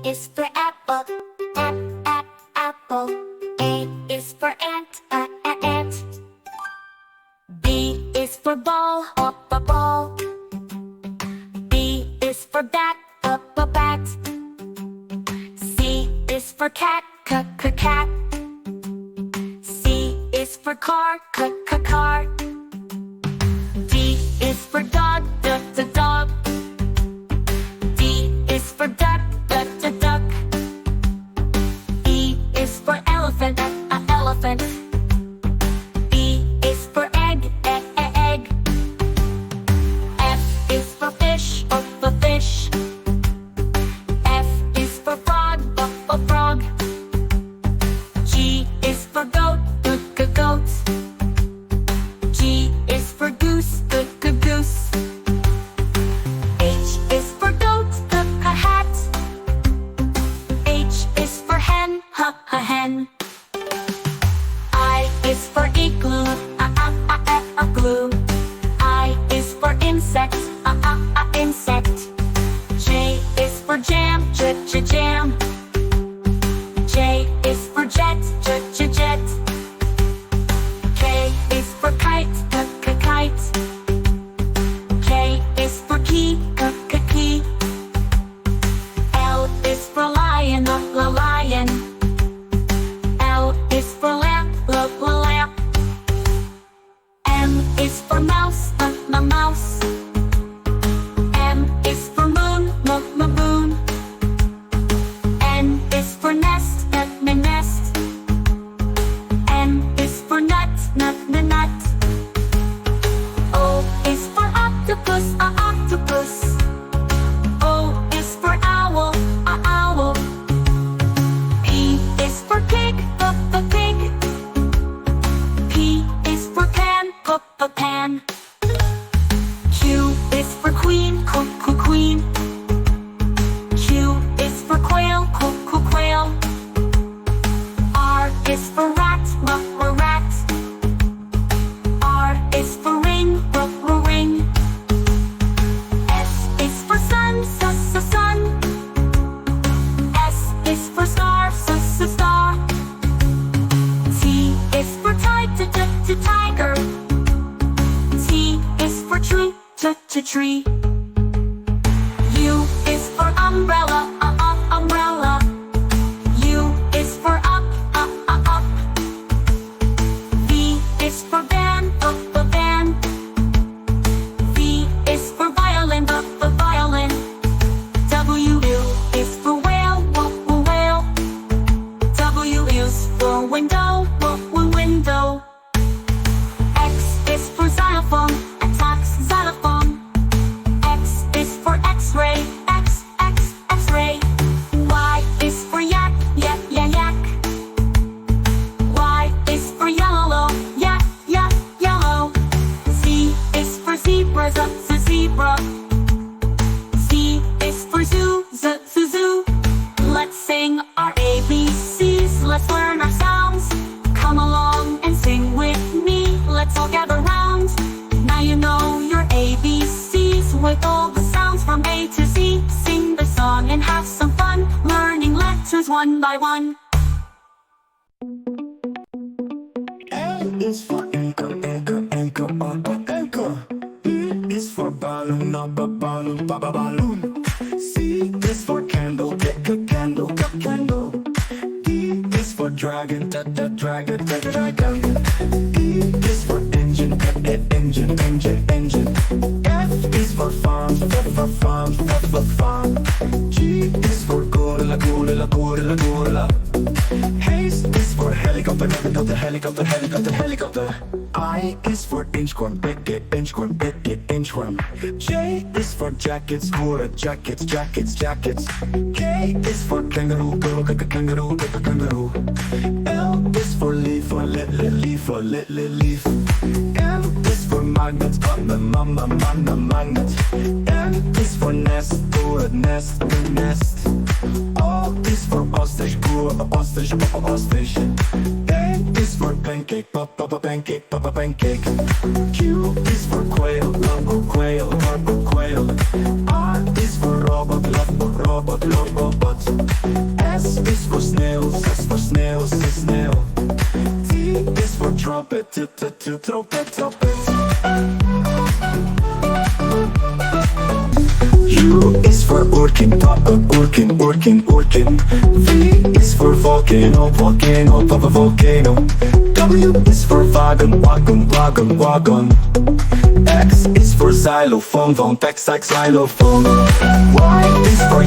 is for apple, apple. A is for ant, ant. B is for ball, ball. B is for bat, bat. C is for cat, cat. C is for car, car. D is for dog, dog. D is for duck, duck. E is for elephant, elephant. E is for egg, egg. F is for fish, fish. F is for frog, frog. G is for goat, goat. G is for goose, goose. H is for goat, hat. H is for hen, hen. I is for igloo, glue. I is for insect, insect. J is for jam, jam. J is for jet, jet. K is for kite, kite. K is for key, key. L is for lion, lion. L is for lamp, lamp. M is for mouse, mouse. M is for moon, moon. N is for nest, nest. N is for nut, nut. O is for octopus, octopus. O is for owl, owl. P is for pig, pig. P is for pan, pan. Q is for queen, queen. Q is for quail, quail. R is for rat, rat. R is for ring, ring. S is for sun, sun. S is for star, star. T is for tiger. T is for tree, tree. U is for umbrella, umbrella. U is for up, up. V is for van, van. V is for violin, violin. W is for whale, whale. W is for window, window. X is for xylophone, xylophone. X is for X-ray, X-ray. Y is for yak, yak. Y is for yellow, yellow. Z is for zebra, zebra. Z is for zoo, zoo. Let's sing our ABCs, let's learn our sounds. Come along and sing with me, let's all gather round. Now you know your ABCs with all the sounds from A to Z. Sing the song and have some fun, learning letters one by one. A is for anchor, anchor, anchor, anchor. B is for balloon, balloon, balloon. C is for candle, candle, candle. D is for dragon, dragon, dragon. E is for engine, engine, engine. F is for farm, farm, farm. G is for gorilla, gorilla, gorilla, gorilla. H is for helicopter, helicopter, helicopter, helicopter, helicopter. I is for inchworm, inchworm, inchworm. J is for jackets, squirrel, jackets, jackets, jackets. K is for kangaroo, kangaroo, kangaroo. L is for leaf, leaf, leaf. M is for magnet, magnet. N is for nest, nest, nest. O is for ostrich, ostrich, ostrich. A is for pancake, pancake, pancake. Q is for quail, quail, quail. R is for robot, robot, robot. S is for snails, S for snails, snail. T is for trumpet, trumpet, trumpet. U is for urchin, urchin, urchin, urchin. V is for volcano, volcano, volcano. W is for wagon, wagon, wagon, wagon. X is for xylophone, xylophone. Y is for